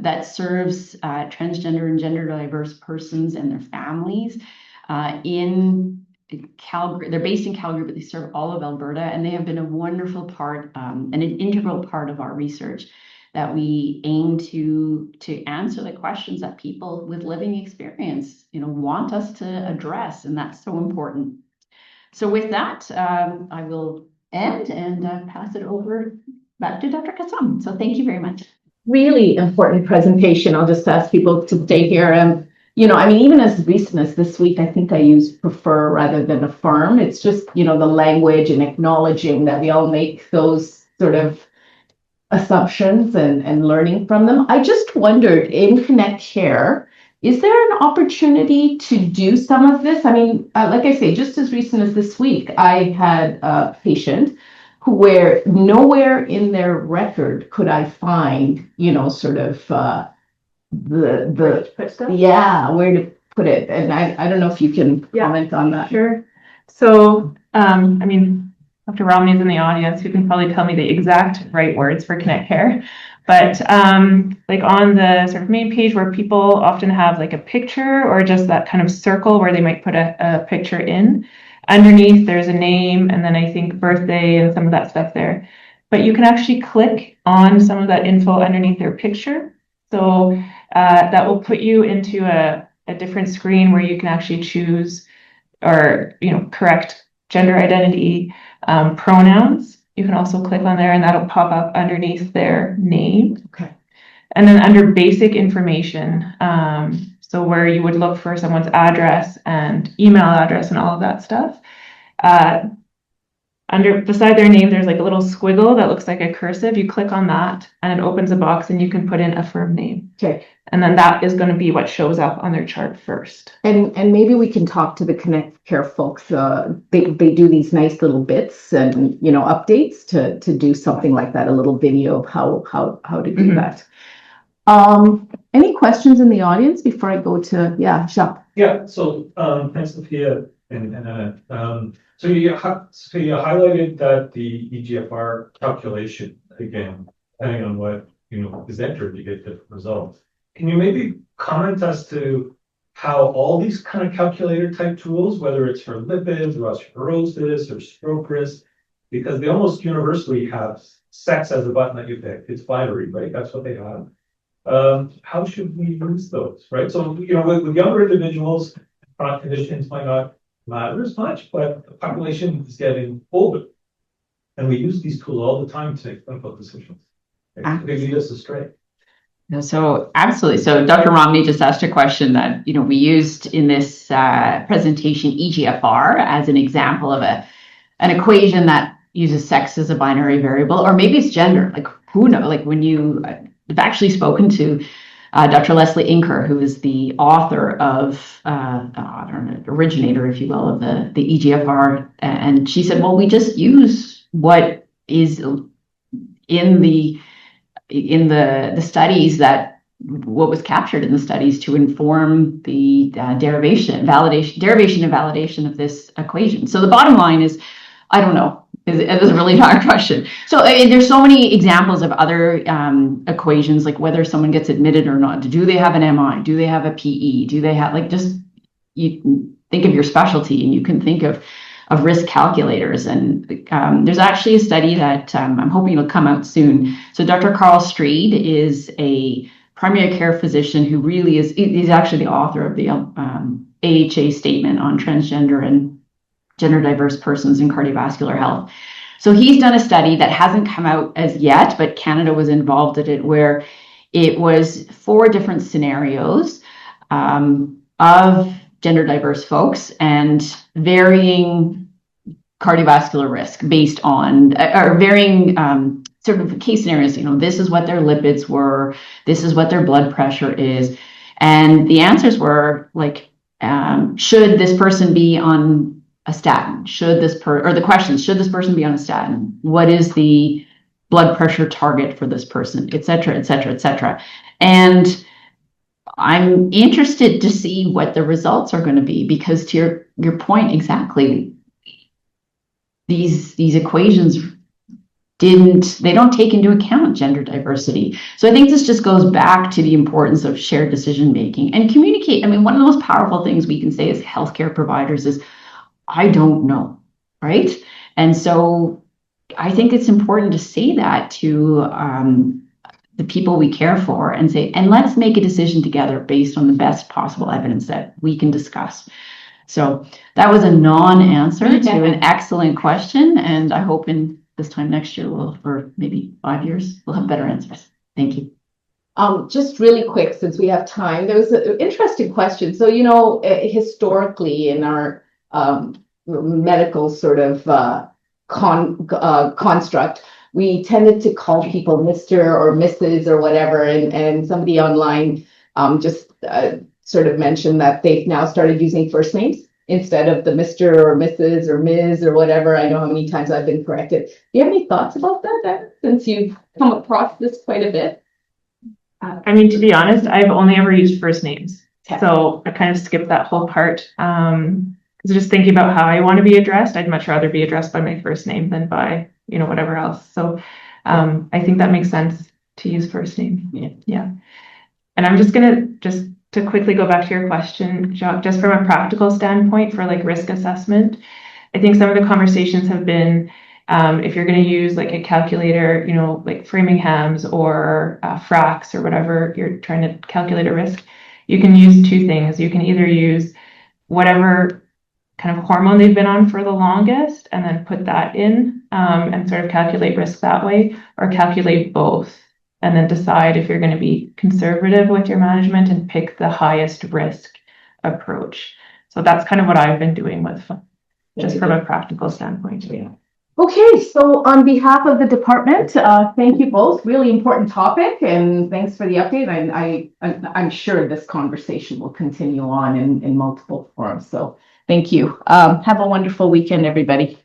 C: that serves transgender and gender diverse persons and their families in Calgary. They're based in Calgary, but they serve all of Alberta, and they have been a wonderful part and an integral part of our research that we aim to answer the questions that people with living experience, want us to address, and that's so important. So with that, I will end and pass it over back to Dr. Kassam. So thank you very much.
A: Really important presentation. I'll just ask people to stay here. And, even as recent as this week, I think I use prefer rather than affirm. It's just, the language and acknowledging that we all make those sort of assumptions and learning from them. I just wondered, in Connect Care, is there an opportunity to do some of this? Like I say, just as recent as this week, I had a patient where nowhere in their record could I find, where to put it. And I don't know if you can comment on that.
B: Sure. So, Dr. Romney's in the audience, who can probably tell me the exact right words for Connect Care. But like on the sort of main page where people often have like a picture or just that kind of circle where they might put a picture in, underneath there's a name and then I think birthday and some of that stuff there. But you can actually click on some of that info underneath their picture. So that will put you into a different screen where you can actually choose or, correct gender identity, pronouns. You can also click on there and that'll pop up underneath their name.
A: Okay.
B: And then under basic information, so where you would look for someone's address and email address and all of that stuff, beside their name, there's like a little squiggle that looks like a cursive. You click on that and it opens a box and you can put in a firm name.
A: Okay.
B: And then that is going to be what shows up on their chart first.
A: And maybe we can talk to the Connect Care folks. They do these nice little bits and updates to do something like that, a little video of how to do that. Any questions in the audience before I go to Jacques?
D: Yeah. So thanks, Sophia and Anna. So you highlighted that the EGFR calculation, again, depending on what is entered, you get different results. Can you maybe comment as to how all these kind of calculator type tools, whether it's for lipids or osteoporosis or stroke risk, because they almost universally have sex as a button that you pick. It's binary, right? That's what they have. How should we use those, right? So, with younger individuals, chronic conditions might not matter as much, but the population is getting older. And we use these tools all the time to make clinical decisions. Right? They lead us astray.
C: So absolutely. So Dr. Romney just asked a question that, we used in this presentation, EGFR, as an example of an equation that uses sex as a binary variable, or maybe it's gender. Like, who knows? Like, when I've actually spoken to Dr. Leslie Inker, who is the author of, originator, if you will, of the EGFR. And she said, well, we just use what is in the studies, that what was captured in the studies to inform the derivation and validation of this equation. So the bottom line is, I don't know. It is a really hard question. So there's so many examples of other equations, like whether someone gets admitted or not. Do they have an MI? Do they have a PE? Do they have, you think of your specialty, and you can think of risk calculators. And there's actually a study that I'm hoping will come out soon. So Dr. Carl Streed is a primary care physician who really he's actually the author of the AHA statement on transgender and gender diverse persons in cardiovascular health. So he's done a study that hasn't come out as yet, but Canada was involved in it, where it was 4 different scenarios of gender diverse folks and varying cardiovascular risk based on, or varying sort of case scenarios. This is what their lipids were, this is what their blood pressure is. And the answers were like, should this person be on a statin? Or the questions, should this person be on a statin? What is the blood pressure target for this person, et cetera, et cetera, et cetera. And I'm interested to see what the results are going to be, because to your point exactly, these equations they don't take into account gender diversity. So I think this just goes back to the importance of shared decision making and communicate. I mean, one of the most powerful things we can say as healthcare providers is, I don't know, right? And so I think it's important to say that to the people we care for, and say, and let's make a decision together based on the best possible evidence that we can discuss. So that was a non-answer to an excellent question. And I hope in this time next year, or maybe 5 years, we'll have better answers. Thank you.
A: Just really quick, since we have time, there was an interesting question. So, historically in our medical sort of construct, we tended to call people Mr. or Mrs. or whatever, and somebody online just sort of mentioned that they've now started using first names instead of the Mr. or Mrs. or Ms. or whatever. I know how many times I've been corrected. Do you have any thoughts about that, since you've come across this quite a bit?
B: I mean, to be honest, I've only ever used first names. So I kind of skipped that whole part. Because just thinking about how I want to be addressed, I'd much rather be addressed by my first name than by, whatever else. So I think that makes sense to use first name. Yeah. And I'm just going to quickly go back to your question, Jacques, just from a practical standpoint for like risk assessment. I think some of the conversations have been, if you're going to use like a calculator, like Framingham's or Frax or whatever, you're trying to calculate a risk, you can use 2 things. You can either use whatever kind of hormone they've been on for the longest and then put that in and sort of calculate risk that way, or calculate both and then decide if you're going to be conservative with your management and pick the highest risk approach. So that's kind of what I've been doing with, just from a practical standpoint. Yeah.
A: Okay, so on behalf of the department, thank you both. Really important topic, and thanks for the update. I'm sure this conversation will continue on in multiple forums. So thank you. Have a wonderful weekend, everybody.